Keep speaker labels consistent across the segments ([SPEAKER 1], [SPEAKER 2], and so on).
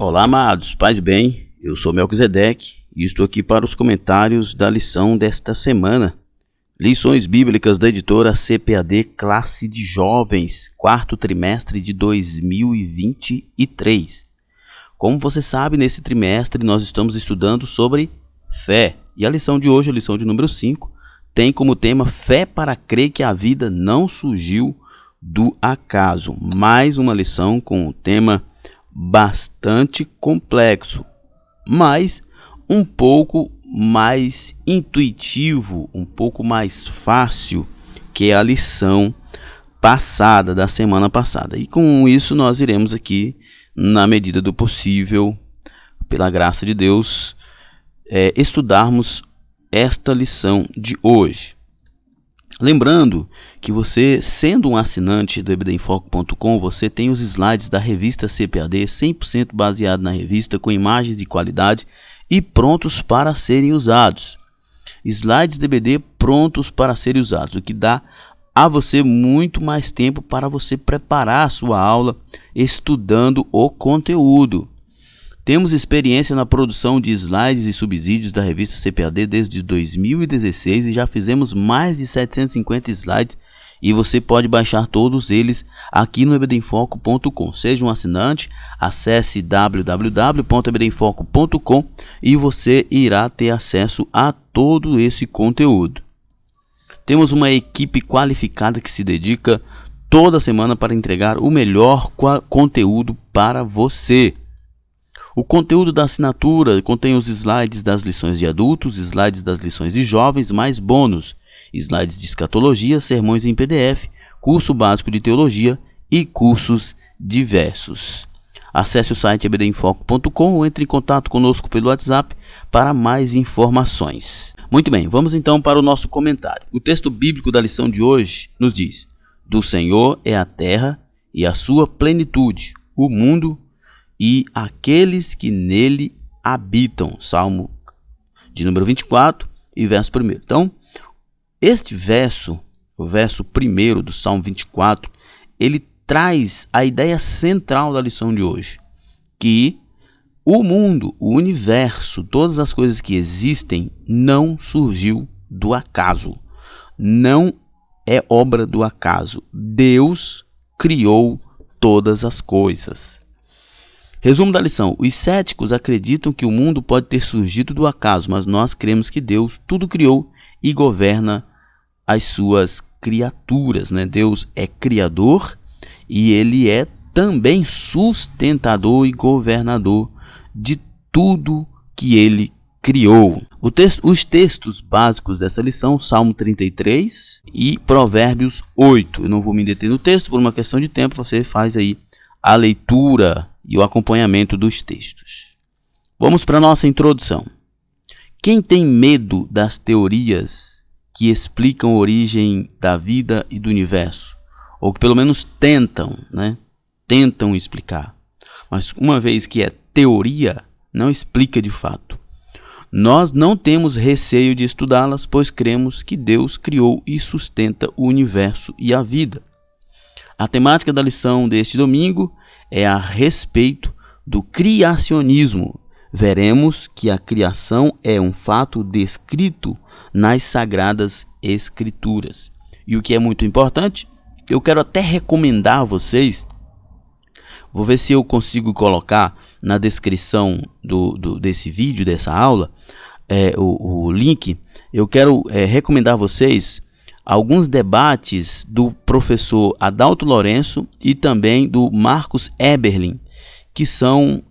[SPEAKER 1] Olá, amados, paz e bem, eu sou Melquisedeque e estou aqui para os comentários da lição desta semana. Lições bíblicas da editora CPAD Classe de Jovens, quarto trimestre de 2023. Como você sabe, nesse trimestre nós estamos estudando sobre fé. E a lição de hoje, a lição de número 5, tem como tema fé para crer que a vida não surgiu do acaso. Mais uma lição com um tema bastante complexo, mas um pouco mais intuitivo, um pouco mais fácil que a lição passada, da semana passada. E com isso nós iremos aqui, na medida do possível, pela graça de Deus, estudarmos esta lição de hoje. Lembrando que você, sendo um assinante do ebdenfoco.com, você tem os slides da revista CPAD 100% baseado na revista, com imagens de qualidade e prontos para serem usados. Slides DBD prontos para serem usados, o que dá a você muito mais tempo para você preparar a sua aula estudando o conteúdo. Temos experiência na produção de slides e subsídios da revista CPAD desde 2016 e já fizemos mais de 750 slides e você pode baixar todos eles aqui no ebdenfoco.com. Seja um assinante, acesse www.ebdenfoco.com e você irá ter acesso a todo esse conteúdo. Temos uma equipe qualificada que se dedica toda semana para entregar o melhor conteúdo para você. O conteúdo da assinatura contém os slides das lições de adultos, slides das lições de jovens, mais bônus, slides de escatologia, sermões em PDF, curso básico de teologia e cursos diversos. Acesse o site ebdenfoco.com ou entre em contato conosco pelo WhatsApp para mais informações. Muito bem, vamos então para o nosso comentário. O texto bíblico da lição de hoje nos diz: do Senhor é a terra e a sua plenitude, o mundo e aqueles que nele habitam. Salmo de número 24 e verso 1. Então, este verso, o verso 1 do Salmo 24, ele traz a ideia central da lição de hoje, que o mundo, o universo, todas as coisas que existem não surgiu do acaso, não é obra do acaso. Deus criou todas as coisas. Resumo da lição: os céticos acreditam que o mundo pode ter surgido do acaso, mas nós cremos que Deus tudo criou e governa as suas criaturas, né? Deus é criador e ele é também sustentador e governador de tudo que ele criou. Os textos básicos dessa lição, Salmo 33 e Provérbios 8. Eu não vou me deter no texto por uma questão de tempo, você faz aí a leitura e o acompanhamento dos textos. Vamos para a nossa introdução. Quem tem medo das teorias que explicam a origem da vida e do universo? Ou que pelo menos tentam explicar. Mas uma vez que é teoria, não explica de fato. Nós não temos receio de estudá-las, pois cremos que Deus criou e sustenta o universo e a vida. A temática da lição deste domingo é a respeito do criacionismo. Veremos que a criação é um fato descrito nas Sagradas Escrituras. E o que é muito importante, eu quero até recomendar a vocês, vou ver se eu consigo colocar na descrição desse vídeo, dessa aula, o link. Eu quero recomendar a vocês alguns debates do professor Adalto Lourenço e também do Marcos Eberlin, que são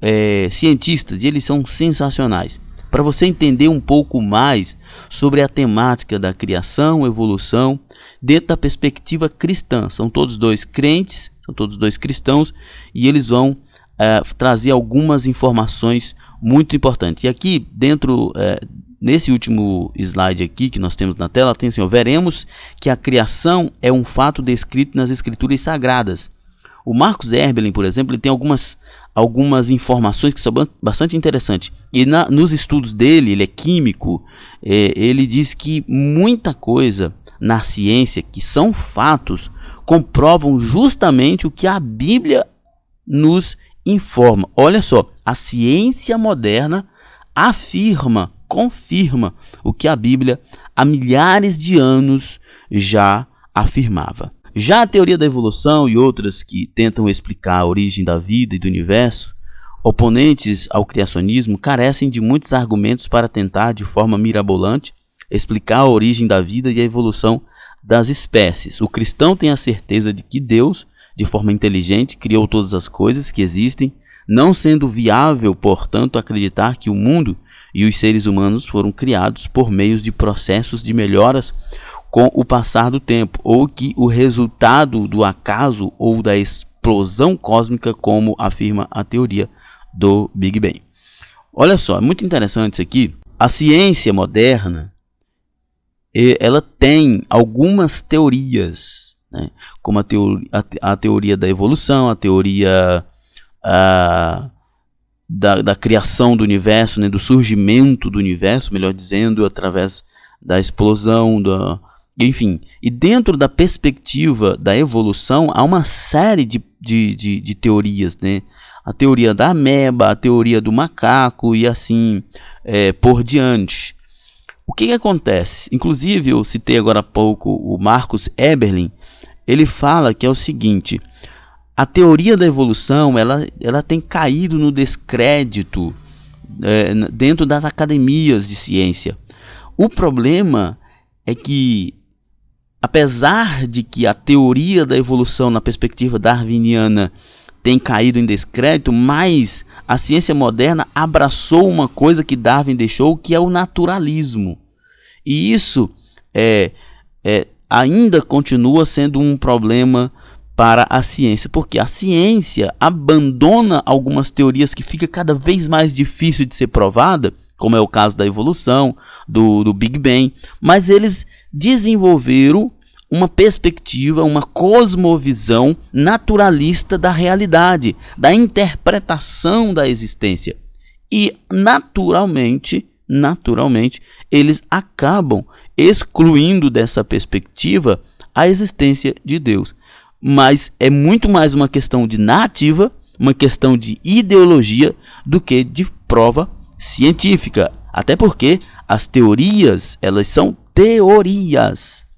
[SPEAKER 1] cientistas e eles são sensacionais. Para você entender um pouco mais sobre a temática da criação, evolução, dentro da perspectiva cristã. São todos dois crentes, são todos dois cristãos e eles vão trazer algumas informações muito importantes. E aqui dentro nesse último slide aqui que nós temos na tela, tem assim, veremos que a criação é um fato descrito nas Escrituras Sagradas. O Marcos Eberlin, por exemplo, ele tem algumas informações que são bastante interessantes. E nos estudos dele, ele é químico, ele diz que muita coisa na ciência, que são fatos, comprovam justamente o que a Bíblia nos informa. Olha só, a ciência moderna confirma o que a Bíblia há milhares de anos já afirmava. Já a teoria da evolução e outras que tentam explicar a origem da vida e do universo, oponentes ao criacionismo, carecem de muitos argumentos para tentar, de forma mirabolante, explicar a origem da vida e a evolução das espécies. O cristão tem a certeza de que Deus, de forma inteligente, criou todas as coisas que existem, não sendo viável, portanto, acreditar que o mundo e os seres humanos foram criados por meio de processos de melhoras com o passar do tempo, ou que o resultado do acaso ou da explosão cósmica, como afirma a teoria do Big Bang. Olha só, é muito interessante isso aqui. A ciência moderna, ela tem algumas teorias, né? Como a teoria da evolução, a teoria da criação do universo, né? Do surgimento do universo, melhor dizendo, através da explosão, enfim. E dentro da perspectiva da evolução, há uma série de teorias, né? A teoria da ameba, a teoria do macaco e assim por diante. O que acontece? Inclusive, eu citei agora há pouco o Marcus Eberlin. Ele fala que é o seguinte: a teoria da evolução ela tem caído no descrédito dentro das academias de ciência. O problema é que, apesar de que a teoria da evolução na perspectiva darwiniana tem caído em descrédito, mas a ciência moderna abraçou uma coisa que Darwin deixou, que é o naturalismo. E isso ainda continua sendo um problema para a ciência, porque a ciência abandona algumas teorias que fica cada vez mais difícil de ser provada, como é o caso da evolução, do Big Bang, mas eles desenvolveram uma perspectiva, uma cosmovisão naturalista da realidade, da interpretação da existência. E naturalmente, eles acabam excluindo dessa perspectiva a existência de Deus. Mas é muito mais uma questão de narrativa, uma questão de ideologia, do que de prova científica. Até porque as teorias, elas são teorias.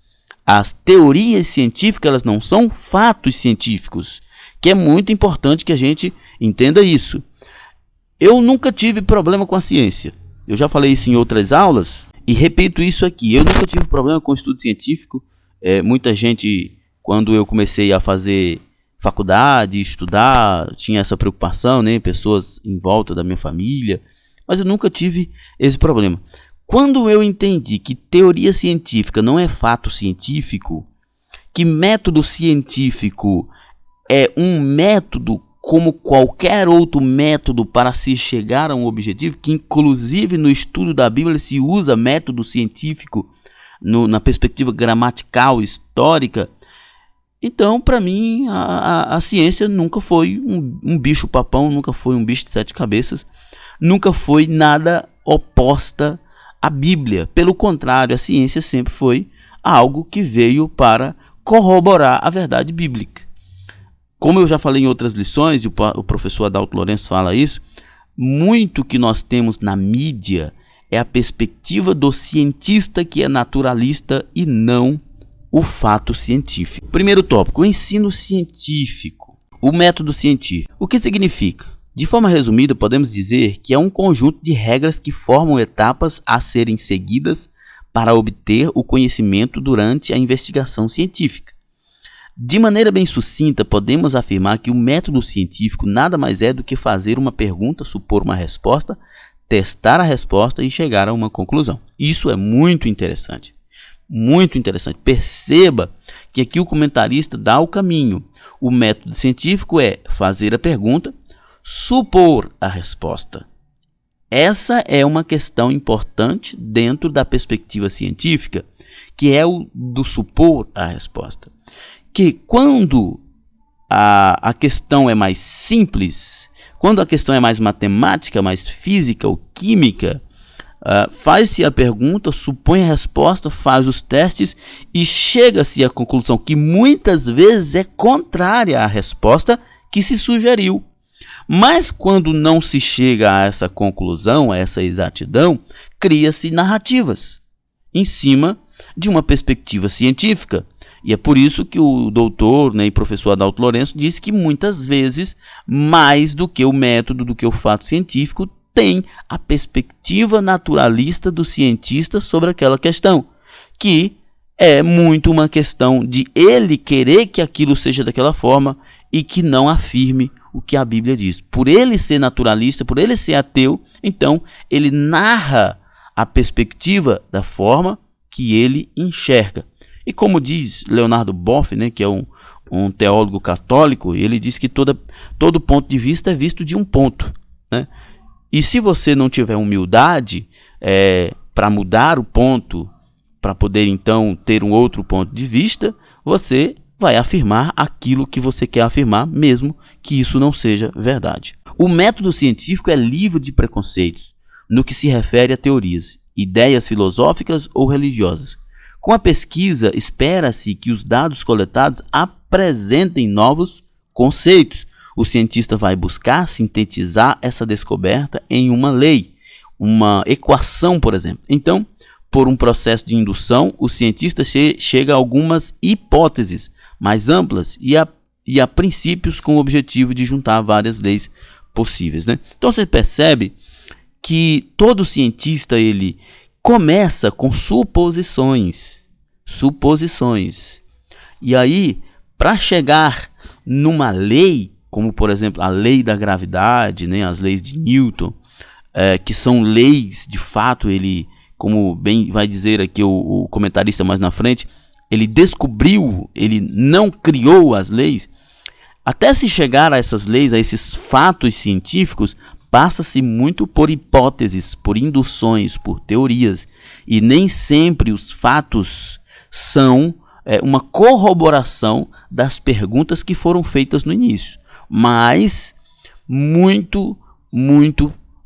[SPEAKER 1] As teorias científicas, elas não são fatos científicos, que é muito importante que a gente entenda isso. Eu nunca tive problema com a ciência. Eu já falei isso em outras aulas e repito isso aqui. Eu nunca tive problema com o estudo científico. Muita gente, quando eu comecei a fazer faculdade, estudar, tinha essa preocupação, né? Pessoas em volta da minha família. Mas eu nunca tive esse problema. Quando eu entendi que teoria científica não é fato científico, que método científico é um método como qualquer outro método para se chegar a um objetivo, que inclusive no estudo da Bíblia se usa método científico na perspectiva gramatical, histórica, então para mim a ciência nunca foi um bicho papão, nunca foi um bicho de 7 cabeças, nunca foi nada oposta à Bíblia. Pelo contrário, a ciência sempre foi algo que veio para corroborar a verdade bíblica. Como eu já falei em outras lições, e o professor Adalto Lourenço fala isso, muito que nós temos na mídia é a perspectiva do cientista que é naturalista e não o fato científico. Primeiro tópico, o ensino científico, o método científico. O que significa? De forma resumida, podemos dizer que é um conjunto de regras que formam etapas a serem seguidas para obter o conhecimento durante a investigação científica. De maneira bem sucinta, podemos afirmar que o método científico nada mais é do que fazer uma pergunta, supor uma resposta, testar a resposta e chegar a uma conclusão. Isso é muito interessante. Muito interessante. Perceba que aqui o comentarista dá o caminho. O método científico é fazer a pergunta, supor a resposta. Essa é uma questão importante dentro da perspectiva científica, que é o do supor a resposta. Que quando a questão é mais simples, quando a questão é mais matemática, mais física ou química, faz-se a pergunta, supõe a resposta, faz os testes e chega-se à conclusão que muitas vezes é contrária à resposta que se sugeriu. Mas quando não se chega a essa conclusão, a essa exatidão, cria-se narrativas em cima de uma perspectiva científica. E é por isso que o doutor, e professor Adalto Lourenço disse que muitas vezes, mais do que o método, do que o fato científico, tem a perspectiva naturalista do cientista sobre aquela questão, que é muito uma questão de ele querer que aquilo seja daquela forma e que não afirme o que a Bíblia diz. Por ele ser naturalista, por ele ser ateu, então ele narra a perspectiva da forma que ele enxerga. E como diz Leonardo Boff, que é um teólogo católico, ele diz que todo ponto de vista é visto de um ponto. E se você não tiver humildade para mudar o ponto, para poder então ter um outro ponto de vista, você vai afirmar aquilo que você quer afirmar, mesmo que isso não seja verdade. O método científico é livre de preconceitos no que se refere a teorias, ideias filosóficas ou religiosas. Com a pesquisa, espera-se que os dados coletados apresentem novos conceitos. O cientista vai buscar sintetizar essa descoberta em uma lei, uma equação, por exemplo. Então, por um processo de indução, o cientista chega a algumas hipóteses mais amplas e a princípios com o objetivo de juntar várias leis possíveis. Então você percebe que todo cientista ele começa com suposições. E aí, para chegar numa lei, como por exemplo a lei da gravidade, as leis de Newton, que são leis de fato, ele, como bem vai dizer aqui o comentarista mais na frente, ele descobriu, ele não criou as leis. Até se chegar a essas leis, a esses fatos científicos, passa-se muito por hipóteses, por induções, por teorias. E nem sempre os fatos são uma corroboração das perguntas que foram feitas no início. Mas muito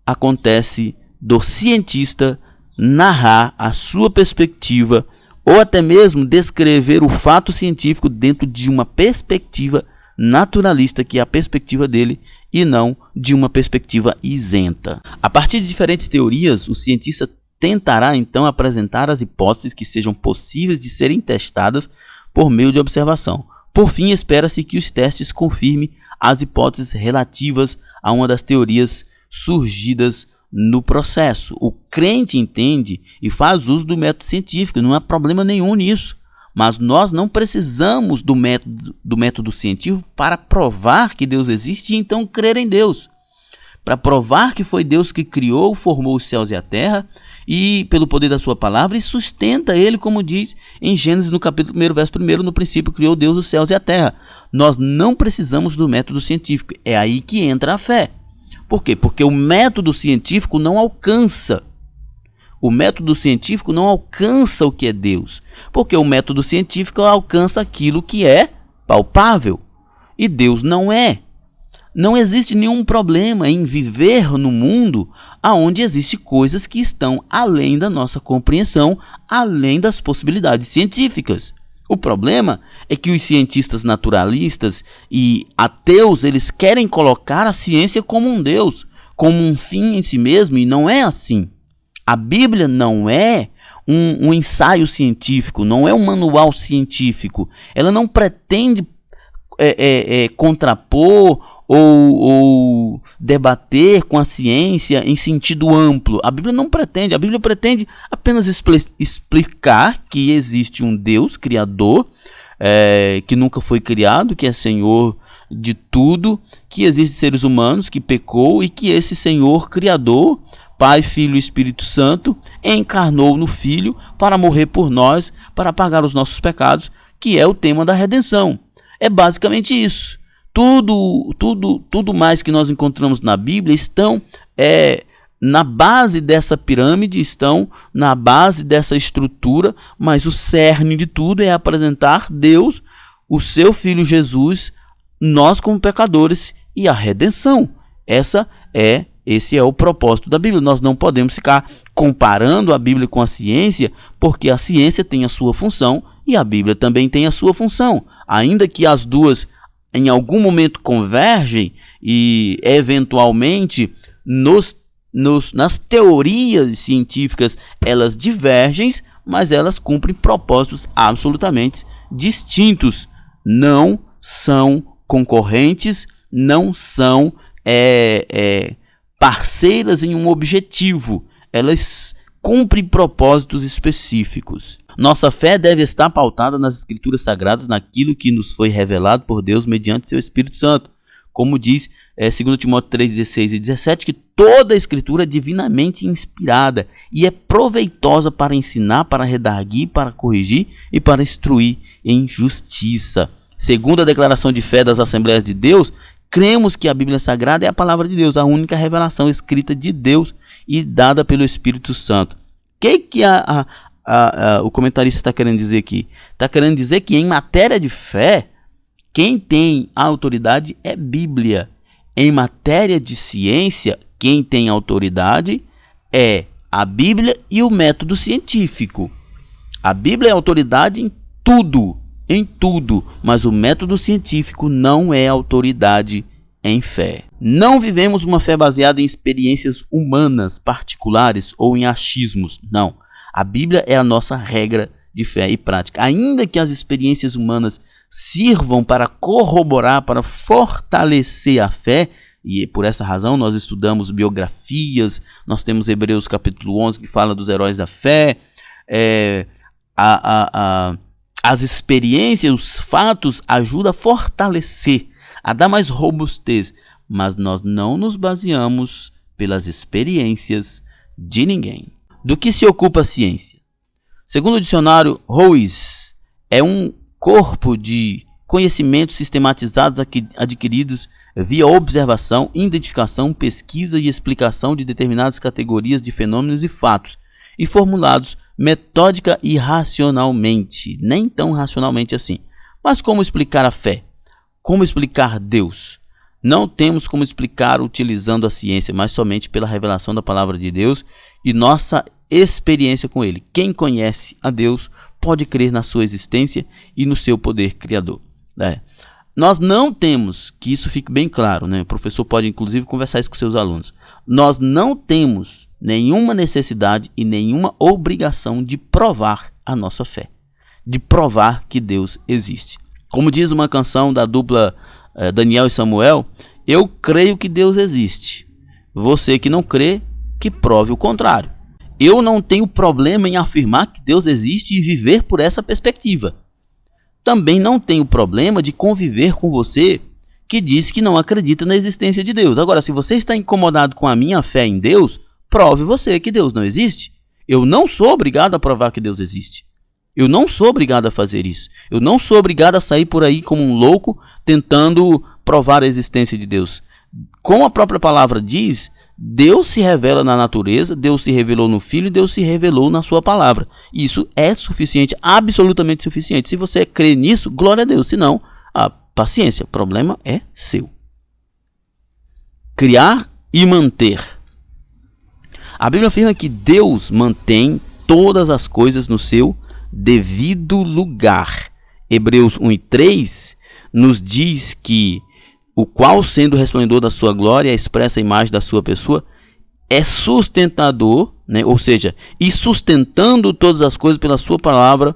[SPEAKER 1] acontece do cientista narrar a sua perspectiva ou até mesmo descrever o fato científico dentro de uma perspectiva naturalista, que é a perspectiva dele, e não de uma perspectiva isenta. A partir de diferentes teorias, o cientista tentará então apresentar as hipóteses que sejam possíveis de serem testadas por meio de observação. Por fim, espera-se que os testes confirmem as hipóteses relativas a uma das teorias surgidas no processo. O crente entende e faz uso do método científico, não há problema nenhum nisso. Mas nós não precisamos do método científico para provar que Deus existe e então crer em Deus. Para provar que foi Deus que criou, formou os céus e a terra, e pelo poder da sua palavra, e sustenta ele, como diz em Gênesis no capítulo 1, verso 1, no princípio criou Deus os céus e a terra. Nós não precisamos do método científico, é aí que entra a fé. Por quê? Porque o método científico não alcança. O método científico não alcança o que é Deus. Porque o método científico alcança aquilo que é palpável. E Deus não é. Não existe nenhum problema em viver no mundo onde existem coisas que estão além da nossa compreensão, além das possibilidades científicas. O problema é que os cientistas naturalistas e ateus, eles querem colocar a ciência como um Deus, como um fim em si mesmo, e não é assim. A Bíblia não é um ensaio científico, não é um manual científico. Ela não pretende contrapor ou debater com a ciência em sentido amplo. A Bíblia não pretende. A Bíblia pretende apenas explicar que existe um Deus criador, que nunca foi criado, que é Senhor de tudo, que existem seres humanos que pecou e que esse Senhor criador, Pai, Filho e Espírito Santo, encarnou no Filho para morrer por nós, para pagar os nossos pecados, que é o tema da redenção. É basicamente isso. Tudo mais que nós encontramos na Bíblia estão na base dessa pirâmide, estão na base dessa estrutura, mas o cerne de tudo é apresentar Deus, o seu Filho Jesus, nós como pecadores e a redenção. Esse é o propósito da Bíblia. Nós não podemos ficar comparando a Bíblia com a ciência, porque a ciência tem a sua função e a Bíblia também tem a sua função. Ainda que as duas em algum momento convergem e eventualmente nas teorias científicas elas divergem, mas elas cumprem propósitos absolutamente distintos. Não são concorrentes, não são parceiras em um objetivo. Elas cumprem propósitos específicos. Nossa fé deve estar pautada nas Escrituras Sagradas, naquilo que nos foi revelado por Deus mediante seu Espírito Santo. Como diz 2 Timóteo 3, 16 e 17, que toda a Escritura é divinamente inspirada e é proveitosa para ensinar, para redarguir, para corrigir e para instruir em justiça. Segundo a declaração de fé das Assembleias de Deus, cremos que a Bíblia Sagrada é a palavra de Deus, a única revelação escrita de Deus e dada pelo Espírito Santo. O que o comentarista está querendo dizer aqui? Está querendo dizer que em matéria de fé, quem tem a autoridade é Bíblia. Em matéria de ciência, quem tem autoridade é a Bíblia e o método científico. A Bíblia é autoridade em tudo, mas o método científico não é autoridade em fé. Não vivemos uma fé baseada em experiências humanas particulares ou em achismos, não. A Bíblia é a nossa regra de fé e prática. Ainda que as experiências humanas sirvam para corroborar, para fortalecer a fé, e por essa razão nós estudamos biografias, nós temos Hebreus capítulo 11 que fala dos heróis da fé, as experiências, os fatos ajudam a fortalecer, a dar mais robustez, mas nós não nos baseamos pelas experiências de ninguém. Do que se ocupa a ciência? Segundo o dicionário Ruiz, é um corpo de conhecimentos sistematizados adquiridos via observação, identificação, pesquisa e explicação de determinadas categorias de fenômenos e fatos, e formulados metódica e racionalmente, nem tão racionalmente assim. Mas como explicar a fé? Como explicar Deus? Não temos como explicar utilizando a ciência, mas somente pela revelação da palavra de Deus e nossa experiência com Ele. Quem conhece a Deus pode crer na sua existência e no seu poder criador. Nós não temos, que isso fique bem claro, né? O professor pode inclusive conversar isso com seus alunos. Nós não temos nenhuma necessidade e nenhuma obrigação de provar a nossa fé, de provar que Deus existe. Como diz uma canção da dupla Daniel e Samuel, eu creio que Deus existe. Você que não crê, que prove o contrário. Eu não tenho problema em afirmar que Deus existe e viver por essa perspectiva. Também não tenho problema de conviver com você que diz que não acredita na existência de Deus. Agora, se você está incomodado com a minha fé em Deus, prove você que Deus não existe. Eu não sou obrigado a provar que Deus existe. Eu não sou obrigado a fazer isso. Eu não sou obrigado a sair por aí como um louco tentando provar a existência de Deus. Como a própria palavra diz, Deus se revela na natureza, Deus se revelou no Filho, Deus se revelou na sua palavra. Isso é suficiente, absolutamente suficiente. Se você crê nisso, glória a Deus. Se não, paciência, o problema é seu. Criar e manter. A Bíblia afirma que Deus mantém todas as coisas no seu devido lugar. Hebreus 1:3 nos diz que o qual, sendo o resplendor da sua glória, expressa a imagem da sua pessoa, é sustentador, né? Ou seja, e sustentando todas as coisas pela sua palavra,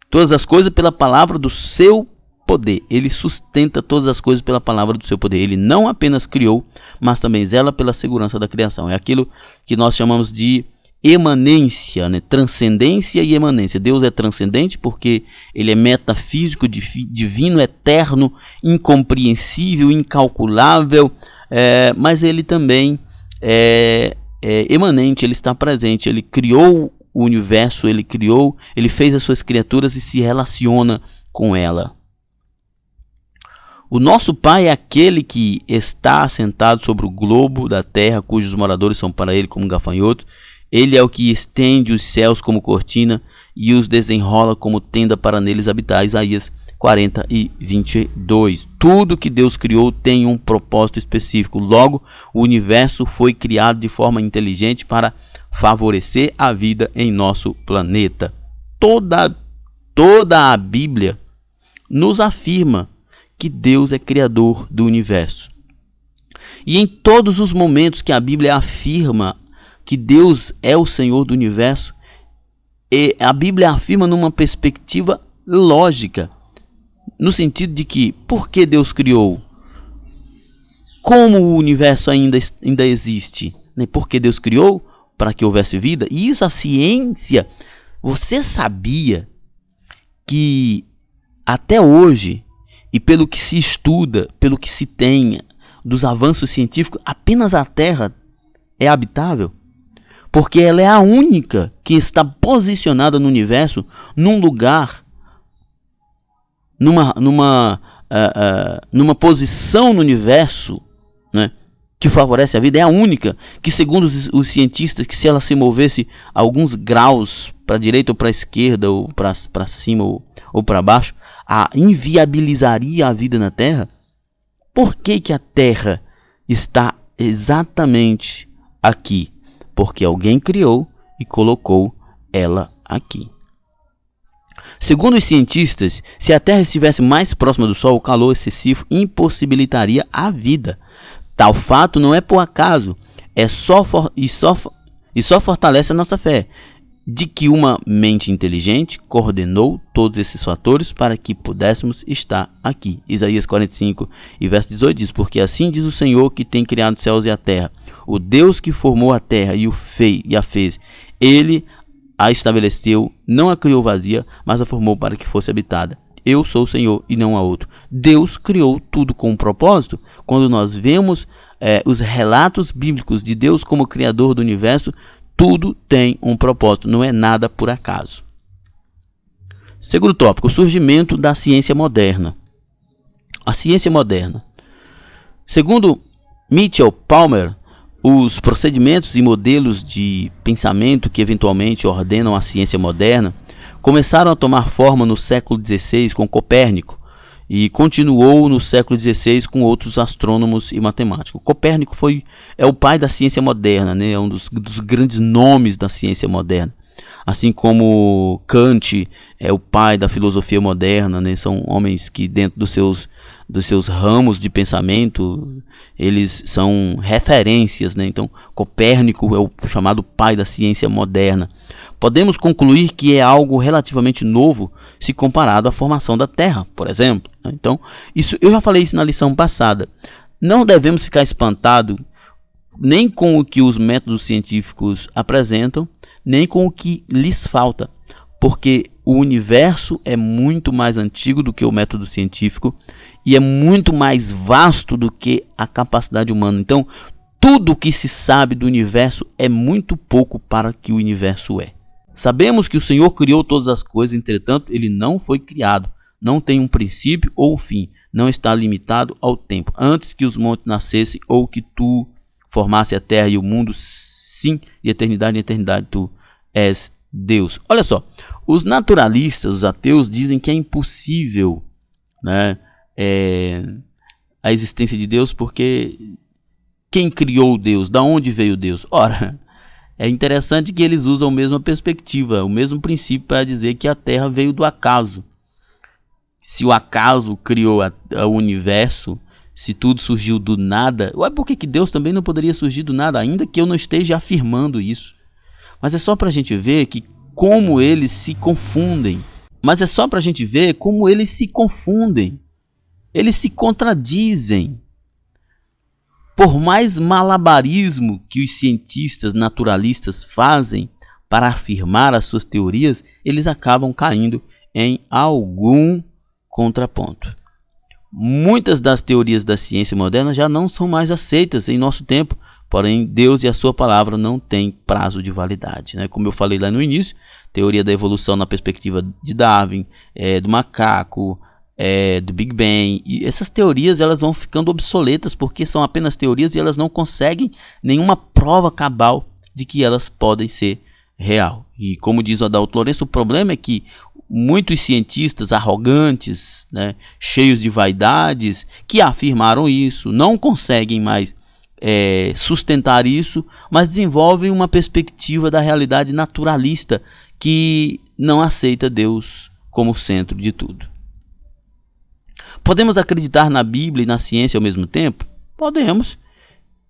[SPEAKER 1] todas as coisas pela palavra do seu poder. Ele sustenta todas as coisas pela palavra do seu poder. Ele não apenas criou, mas também zela pela segurança da criação. É aquilo que nós chamamos de emanência, né? Transcendência e emanência. Deus é transcendente porque ele é metafísico, divino, eterno, incompreensível, incalculável, mas ele também é emanente, ele está presente, ele criou o universo, ele fez as suas criaturas e se relaciona com ela. O nosso Pai é aquele que está assentado sobre o globo da terra, cujos moradores são para ele como gafanhotos. Ele é o que estende os céus como cortina e os desenrola como tenda para neles habitar. Isaías 40:22. Tudo que Deus criou tem um propósito específico. Logo, o universo foi criado de forma inteligente para favorecer a vida em nosso planeta. Toda a Bíblia nos afirma que Deus é criador do universo. E em todos os momentos que a Bíblia afirma que Deus é o Senhor do universo, e a Bíblia afirma numa perspectiva lógica, no sentido de que, por que Deus criou? Como o universo ainda existe? Porque Deus criou para que houvesse vida. E isso a ciência, você sabia que até hoje, e pelo que se estuda, pelo que se tem dos avanços científicos, apenas a Terra é habitável? Porque ela é a única que está posicionada no universo, num lugar, numa posição no universo, né, que favorece a vida. É a única que, segundo os cientistas, que se ela se movesse alguns graus para a direita ou para a esquerda, ou para cima ou para baixo, inviabilizaria a vida na Terra. Por que a Terra está exatamente aqui? Porque alguém criou e colocou ela aqui. Segundo os cientistas, se a Terra estivesse mais próxima do Sol, o calor excessivo impossibilitaria a vida. Tal fato não é por acaso, só fortalece a nossa fé de que uma mente inteligente coordenou todos esses fatores para que pudéssemos estar aqui. Isaías 45 e verso 18 diz: porque assim diz o Senhor que tem criado os céus e a terra, o Deus que formou a terra e a fez, ele a estabeleceu, não a criou vazia, mas a formou para que fosse habitada. Eu sou o Senhor e não há outro. Deus criou tudo com um propósito. Quando nós vemos os relatos bíblicos de Deus como Criador do universo, tudo tem um propósito, não é nada por acaso. Segundo tópico, o surgimento da ciência moderna. A ciência moderna. Segundo Mitchell Palmer, os procedimentos e modelos de pensamento que eventualmente ordenam a ciência moderna começaram a tomar forma no século XVI com Copérnico e continuou no século XVI com outros astrônomos e matemáticos. Copérnico é o pai da ciência moderna, né? É um dos grandes nomes da ciência moderna. Assim como Kant é o pai da filosofia moderna, né? São homens que dentro dos seus ramos de pensamento, eles são referências, né? Então, Copérnico é o chamado pai da ciência moderna. Podemos concluir que é algo relativamente novo se comparado à formação da Terra, por exemplo. Então, eu já falei isso na lição passada. Não devemos ficar espantados nem com o que os métodos científicos apresentam, nem com o que lhes falta, porque o universo é muito mais antigo do que o método científico e é muito mais vasto do que a capacidade humana. Então, tudo o que se sabe do universo é muito pouco para o que o universo é. Sabemos que o Senhor criou todas as coisas, entretanto, ele não foi criado, não tem um princípio ou fim, não está limitado ao tempo. Antes que os montes nascessem ou que tu formasse a terra e o mundo, sim, de eternidade em eternidade tu és Deus. Olha só, os naturalistas, os ateus, dizem que é impossível, né, a existência de Deus, porque quem criou Deus? Da onde veio Deus? Ora, é interessante que eles usam a mesma perspectiva, o mesmo princípio para dizer que a Terra veio do acaso. Se o acaso criou o universo, se tudo surgiu do nada, por que Deus também não poderia surgir do nada, ainda que eu não esteja afirmando isso? Mas é só para a gente ver como eles se confundem. Eles se contradizem. Por mais malabarismo que os cientistas naturalistas fazem para afirmar as suas teorias, eles acabam caindo em algum contraponto. Muitas das teorias da ciência moderna já não são mais aceitas em nosso tempo, porém Deus e a sua palavra não têm prazo de validade, né? Como eu falei lá no início, teoria da evolução na perspectiva de Darwin, do macaco, do Big Bang, e essas teorias elas vão ficando obsoletas porque são apenas teorias e elas não conseguem nenhuma prova cabal de que elas podem ser real. E como diz o Adalto Lourenço, o problema é que muitos cientistas arrogantes, né, cheios de vaidades, que afirmaram isso, não conseguem mais sustentar isso, mas desenvolvem uma perspectiva da realidade naturalista que não aceita Deus como centro de tudo. Podemos acreditar na Bíblia e na ciência ao mesmo tempo? Podemos.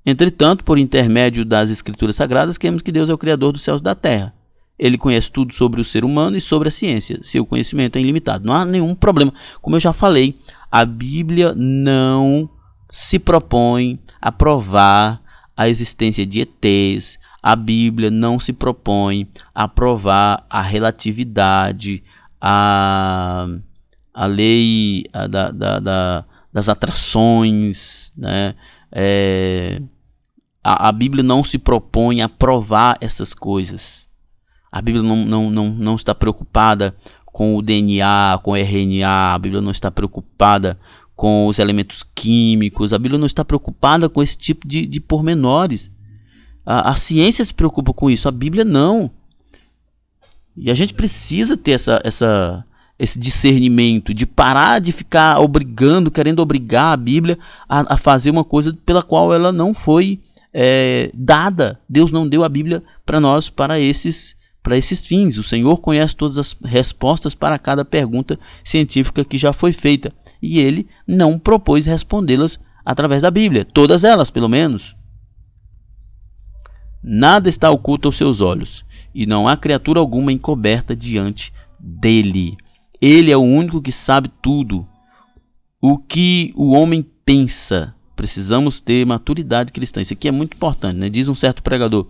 [SPEAKER 1] Entretanto, por intermédio das Escrituras Sagradas, cremos que Deus é o Criador dos céus e da terra. Ele conhece tudo sobre o ser humano e sobre a ciência. Seu conhecimento é ilimitado. Não há nenhum problema. Como eu já falei, a Bíblia não se propõe a provar a existência de ETs. A Bíblia não se propõe a provar a relatividade, a lei das atrações, né? A Bíblia não se propõe a provar essas coisas. A Bíblia não está preocupada com o DNA, com o RNA. A Bíblia não está preocupada com os elementos químicos. A Bíblia não está preocupada com esse tipo de pormenores. A ciência se preocupa com isso, a Bíblia não. E a gente precisa ter esse discernimento de parar de ficar querendo obrigar a Bíblia a fazer uma coisa pela qual ela não foi dada. Deus não deu a Bíblia para nós para esses fins. O Senhor conhece todas as respostas para cada pergunta científica que já foi feita. E Ele não propôs respondê-las através da Bíblia. Todas elas, pelo menos. Nada está oculto aos seus olhos. E não há criatura alguma encoberta diante dEle. Ele é o único que sabe tudo. O que o homem pensa. Precisamos ter maturidade cristã. Isso aqui é muito importante, né? Diz um certo pregador: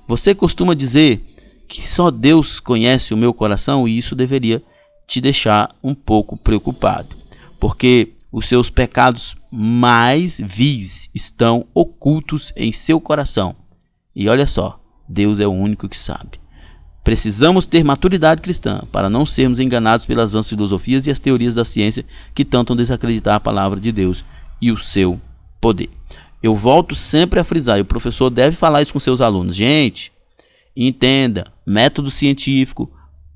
[SPEAKER 1] você costuma dizer que só Deus conhece o meu coração, e isso deveria te deixar um pouco preocupado, porque os seus pecados mais vis estão ocultos em seu coração. E olha só, Deus é o único que sabe. Precisamos ter maturidade cristã para não sermos enganados pelas vãs filosofias e as teorias da ciência que tentam desacreditar a palavra de Deus e o seu poder. Eu volto sempre a frisar, e o professor deve falar isso com seus alunos: gente, entenda, método científico,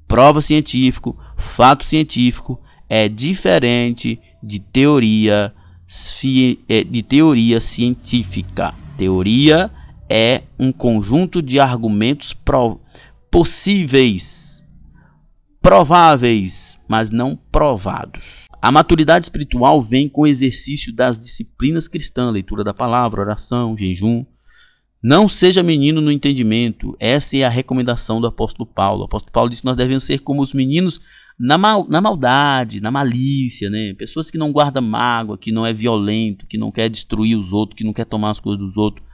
[SPEAKER 1] prova científico, fato científico é diferente de teoria científica. Teoria é um conjunto de argumentos possíveis, prováveis, mas não provados. A maturidade espiritual vem com o exercício das disciplinas cristãs, leitura da palavra, oração, jejum. Não seja menino no entendimento. Essa é a recomendação do apóstolo Paulo. O apóstolo Paulo disse que nós devemos ser como os meninos na maldade, na malícia, né? Pessoas que não guardam mágoa, que não é violento, que não quer destruir os outros, que não quer tomar as coisas dos outros,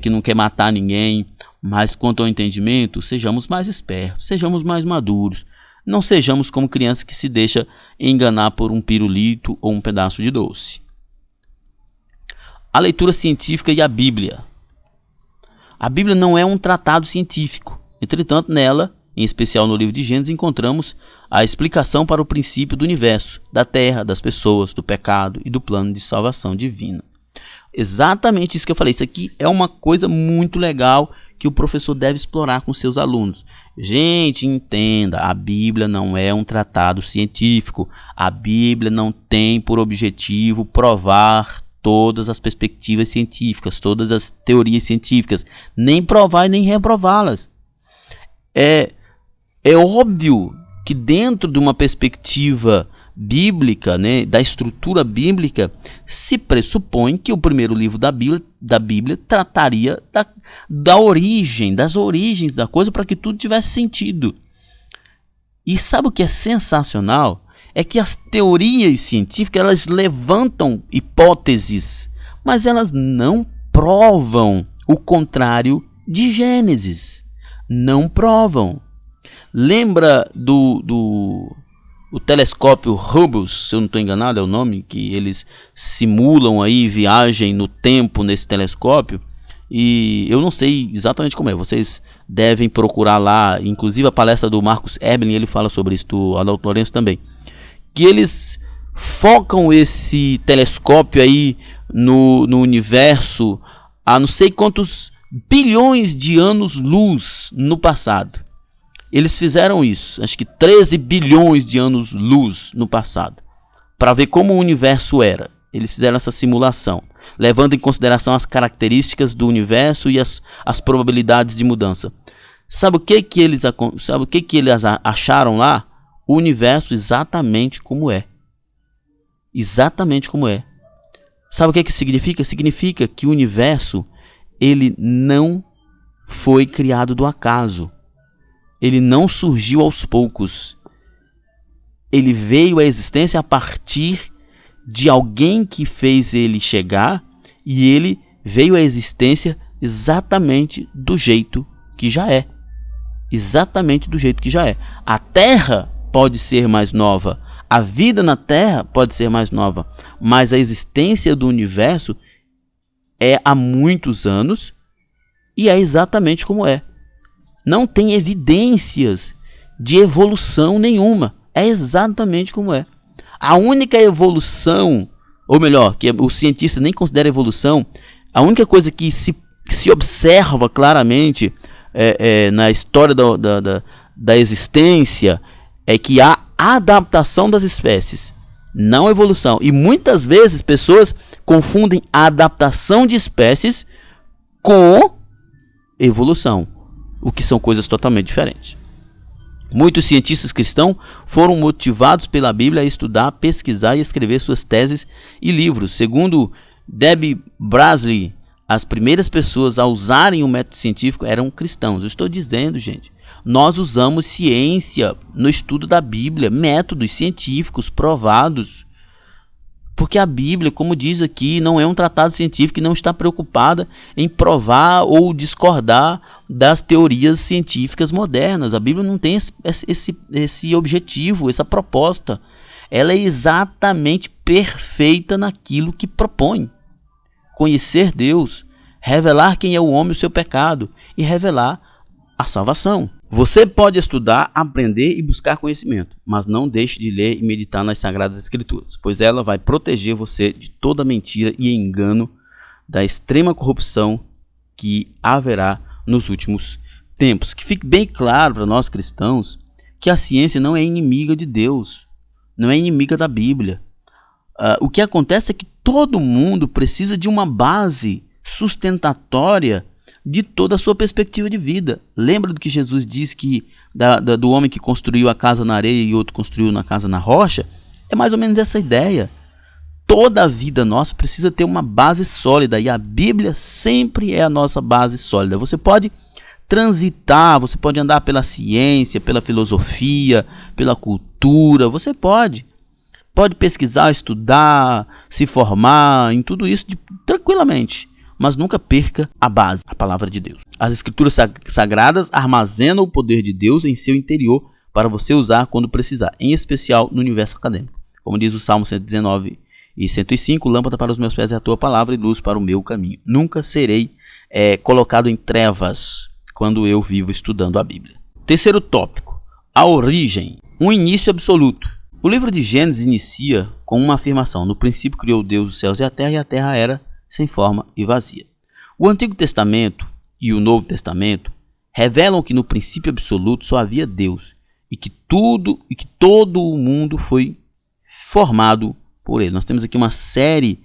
[SPEAKER 1] que não quer matar ninguém. Mas quanto ao entendimento, sejamos mais espertos, sejamos mais maduros. Não sejamos como criança que se deixa enganar por um pirulito ou um pedaço de doce. A leitura científica e a Bíblia. A Bíblia não é um tratado científico. Entretanto, nela, em especial no livro de Gênesis, encontramos a explicação para o princípio do universo, da terra, das pessoas, do pecado e do plano de salvação divino. Exatamente isso que eu falei. Isso aqui é uma coisa muito legal que o professor deve explorar com seus alunos. Gente, entenda, a Bíblia não é um tratado científico. A Bíblia não tem por objetivo provar todas as perspectivas científicas, todas as teorias científicas, nem provar e nem reprová-las. É óbvio que dentro de uma perspectiva bíblica, né, da estrutura bíblica, se pressupõe que o primeiro livro da Bíblia trataria das origens da coisa, para que tudo tivesse sentido. E sabe o que é sensacional? É que as teorias científicas, elas levantam hipóteses, mas elas não provam o contrário de Gênesis. Não provam. Lembra o telescópio Hubble, se eu não estou enganado, é o nome, que eles simulam aí viagem no tempo nesse telescópio, e eu não sei exatamente como é, vocês devem procurar lá, inclusive a palestra do Marcus Eberlin, ele fala sobre isso, do Adalto Lourenço também, que eles focam esse telescópio aí no universo há não sei quantos bilhões de anos-luz no passado. Eles fizeram isso, acho que 13 bilhões de anos-luz no passado, para ver como o universo era. Eles fizeram essa simulação, levando em consideração as características do universo e as probabilidades de mudança. Sabe o que eles acharam lá? O universo exatamente como é. exatamente como é. Sabe o que significa? Significa que o universo, ele não foi criado do acaso. Ele não surgiu aos poucos. Ele veio à existência a partir de alguém que fez ele chegar, e ele veio à existência exatamente do jeito que já é. Exatamente do jeito que já é. A Terra pode ser mais nova, a vida na Terra pode ser mais nova, mas a existência do universo é há muitos anos e é exatamente como é. Não tem evidências de evolução nenhuma. É exatamente como é. A única evolução, ou melhor, que o cientista nem considera evolução, a única coisa que se observa claramente na história da existência é que há adaptação das espécies, não evolução. E muitas vezes pessoas confundem a adaptação de espécies com evolução, o que são coisas totalmente diferentes. Muitos cientistas cristãos foram motivados pela Bíblia a estudar, pesquisar e escrever suas teses e livros. Segundo Debbie Brazley, as primeiras pessoas a usarem o método científico eram cristãos. Eu estou dizendo, gente, nós usamos ciência no estudo da Bíblia, métodos científicos provados. Porque a Bíblia, como diz aqui, não é um tratado científico e não está preocupada em provar ou discordar das teorias científicas modernas. A Bíblia não tem esse objetivo, essa proposta. Ela é exatamente perfeita naquilo que propõe. Conhecer Deus, revelar quem é o homem, o seu pecado e revelar a salvação. Você pode estudar, aprender e buscar conhecimento, mas não deixe de ler e meditar nas Sagradas Escrituras, pois ela vai proteger você de toda mentira e engano, da extrema corrupção que haverá nos últimos tempos. Que fique bem claro para nós cristãos que a ciência não é inimiga de Deus, não é inimiga da Bíblia. O que acontece é que todo mundo precisa de uma base sustentatória de toda a sua perspectiva de vida. Lembra do que Jesus disse que do homem que construiu a casa na areia e outro construiu na casa na rocha? É mais ou menos essa ideia. Toda a vida nossa precisa ter uma base sólida, e a Bíblia sempre é a nossa base sólida. Você pode transitar, você pode andar pela ciência, pela filosofia, pela cultura, você pode pesquisar, estudar, se formar em tudo isso tranquilamente. Mas nunca perca a base, a palavra de Deus. As escrituras sagradas armazenam o poder de Deus em seu interior para você usar quando precisar, em especial no universo acadêmico. Como diz o Salmo 119 e 105, lâmpada para os meus pés é a tua palavra e luz para o meu caminho. Nunca serei colocado em trevas quando eu vivo estudando a Bíblia. Terceiro tópico, a origem, um início absoluto. O livro de Gênesis inicia com uma afirmação: no princípio criou Deus os céus e a terra era sem forma e vazia. O Antigo Testamento e o Novo Testamento revelam que no princípio absoluto só havia Deus e que todo o mundo foi formado por ele. Nós temos aqui uma série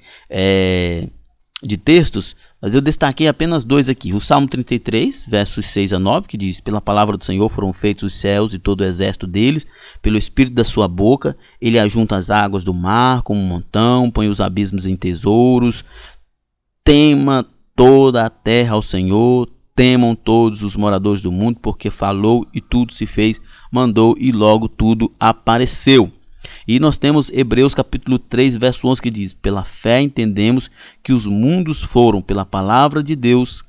[SPEAKER 1] de textos, mas eu destaquei apenas dois aqui. O Salmo 33, versos 6 a 9, que diz: pela palavra do Senhor foram feitos os céus e todo o exército deles, pelo espírito da sua boca, ele ajunta as águas do mar como um montão, põe os abismos em tesouros. Tema toda a terra ao Senhor, temam todos os moradores do mundo, porque falou e tudo se fez, mandou e logo tudo apareceu. E nós temos Hebreus capítulo 3, verso 11, que diz: pela fé entendemos que os mundos foram pela palavra de Deus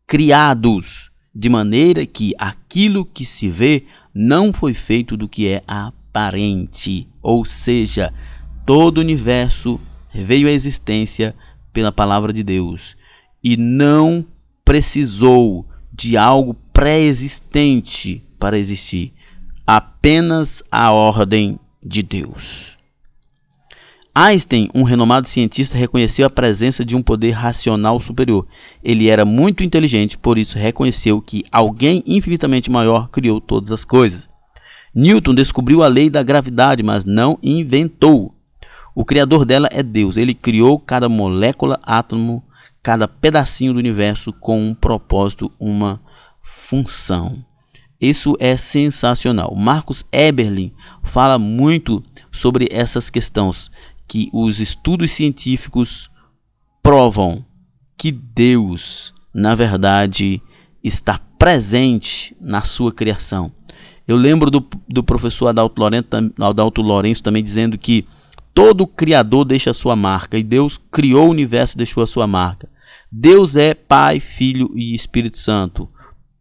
[SPEAKER 1] criados, de maneira que aquilo que se vê não foi feito do que é aparente. Ou seja, todo o universo veio à existência pela palavra de Deus e não precisou de algo pré-existente para existir, apenas a ordem de Deus. Einstein, um renomado cientista, reconheceu a presença de um poder racional superior. Ele era muito inteligente, por isso reconheceu que alguém infinitamente maior criou todas as coisas. Newton descobriu a lei da gravidade, mas não inventou. O criador dela é Deus. Ele criou cada molécula, átomo, cada pedacinho do universo com um propósito, uma função. Isso é sensacional. Marcus Eberlin fala muito sobre essas questões, que os estudos científicos provam que Deus, na verdade, está presente na sua criação. Eu lembro do professor Adalto Lourenço também dizendo que todo criador deixa a sua marca, e Deus criou o universo e deixou a sua marca. Deus é Pai, Filho e Espírito Santo,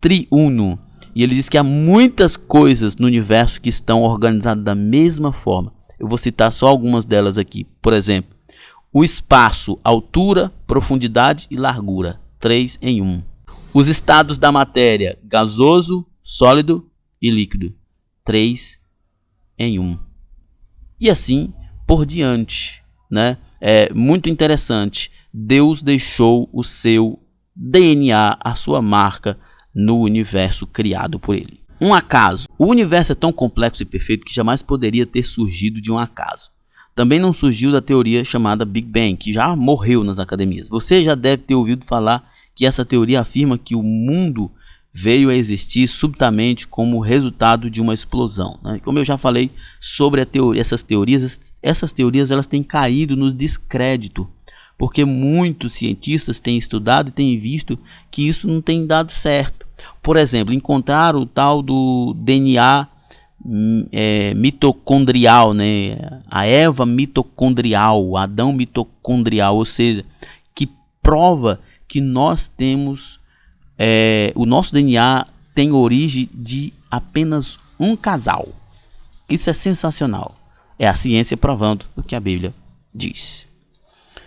[SPEAKER 1] triuno. E ele diz que há muitas coisas no universo que estão organizadas da mesma forma. Eu vou citar só algumas delas aqui. Por exemplo, o espaço, altura, profundidade e largura, 3 em 1. Os estados da matéria, gasoso, sólido e líquido, 3 em 1. E assim por diante, né? É muito interessante. Deus deixou o seu DNA, a sua marca, no universo criado por ele. Um acaso. O universo é tão complexo e perfeito que jamais poderia ter surgido de um acaso. Também não surgiu da teoria chamada Big Bang, que já morreu nas academias. Você já deve ter ouvido falar que essa teoria afirma que o mundo veio a existir subitamente como resultado de uma explosão, né? Como eu já falei sobre essas teorias elas têm caído no descrédito, porque muitos cientistas têm estudado e têm visto que isso não tem dado certo. Por exemplo, encontraram o tal do DNA mitocondrial, né? A Eva mitocondrial, o Adão mitocondrial, ou seja, que prova que nós temos, o nosso DNA tem origem de apenas um casal. Isso é sensacional. É a ciência provando o que a Bíblia diz.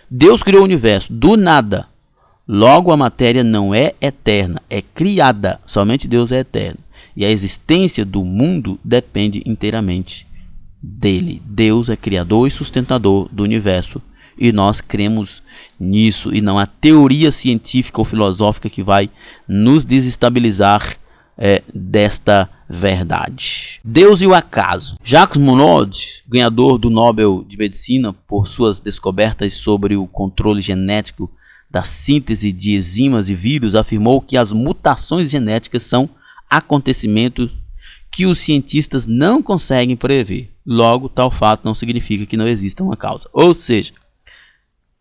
[SPEAKER 1] Deus criou o universo do nada. Logo, a matéria não é eterna, é criada. Somente Deus é eterno. E a existência do mundo depende inteiramente dele. Deus é criador e sustentador do universo. E nós cremos nisso. E não há teoria científica ou filosófica que vai nos desestabilizar desta verdade. Deus e o acaso. Jacques Monod, ganhador do Nobel de Medicina por suas descobertas sobre o controle genético da síntese de enzimas e vírus, afirmou que as mutações genéticas são acontecimentos que os cientistas não conseguem prever. Logo, tal fato não significa que não exista uma causa. Ou seja,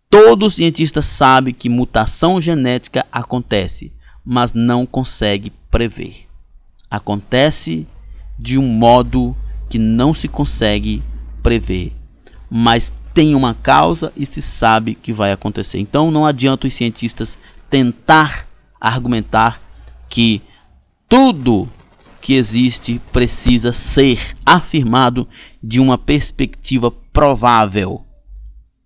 [SPEAKER 1] todo cientista sabe que mutação genética acontece, mas não consegue prever. Acontece de um modo que não se consegue prever, mas tem uma causa e se sabe que vai acontecer. Então não adianta os cientistas tentar argumentar que tudo que existe precisa ser afirmado de uma perspectiva provável.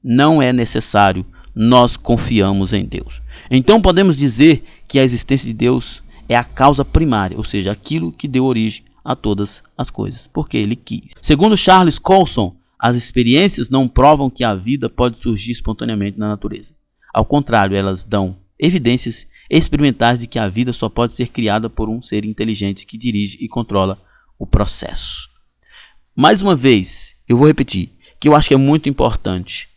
[SPEAKER 1] Não é necessário, nós confiamos em Deus. Então podemos dizer que a existência de Deus é a causa primária, ou seja, aquilo que deu origem a todas as coisas, porque ele quis. Segundo Charles Colson, as experiências não provam que a vida pode surgir espontaneamente na natureza. Ao contrário, elas dão evidências experimentais de que a vida só pode ser criada por um ser inteligente que dirige e controla o processo. Mais uma vez, eu vou repetir, que eu acho que é muito importante.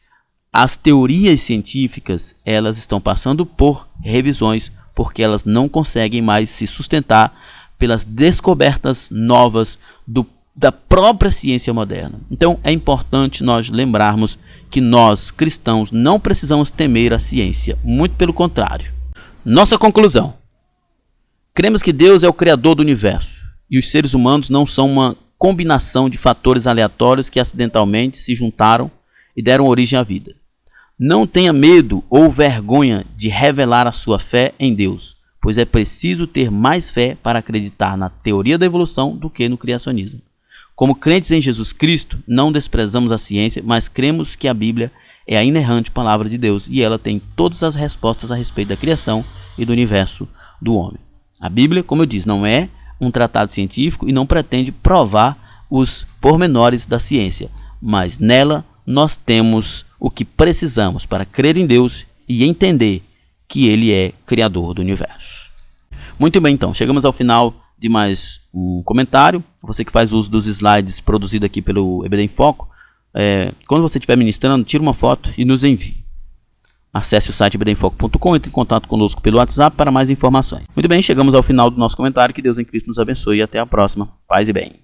[SPEAKER 1] As teorias científicas, elas estão passando por revisões, porque elas não conseguem mais se sustentar pelas descobertas novas da própria ciência moderna. Então é importante nós lembrarmos que nós, cristãos, não precisamos temer a ciência, muito pelo contrário. Nossa conclusão: cremos que Deus é o criador do universo, e os seres humanos não são uma combinação de fatores aleatórios que acidentalmente se juntaram e deram origem à vida. Não tenha medo ou vergonha de revelar a sua fé em Deus, pois é preciso ter mais fé para acreditar na teoria da evolução do que no criacionismo. Como crentes em Jesus Cristo, não desprezamos a ciência, mas cremos que a Bíblia é a inerrante palavra de Deus e ela tem todas as respostas a respeito da criação e do universo do homem. A Bíblia, como eu disse, não é um tratado científico e não pretende provar os pormenores da ciência, mas nela nós temos o que precisamos para crer em Deus e entender que Ele é Criador do universo. Muito bem, então, chegamos ao final de mais um comentário. Você que faz uso dos slides produzidos aqui pelo EBD em Foco, quando você estiver ministrando, tira uma foto e nos envie. Acesse o site ebdemfoco.com, entre em contato conosco pelo WhatsApp para mais informações. Muito bem, chegamos ao final do nosso comentário. Que Deus em Cristo nos abençoe e até a próxima. Paz e bem.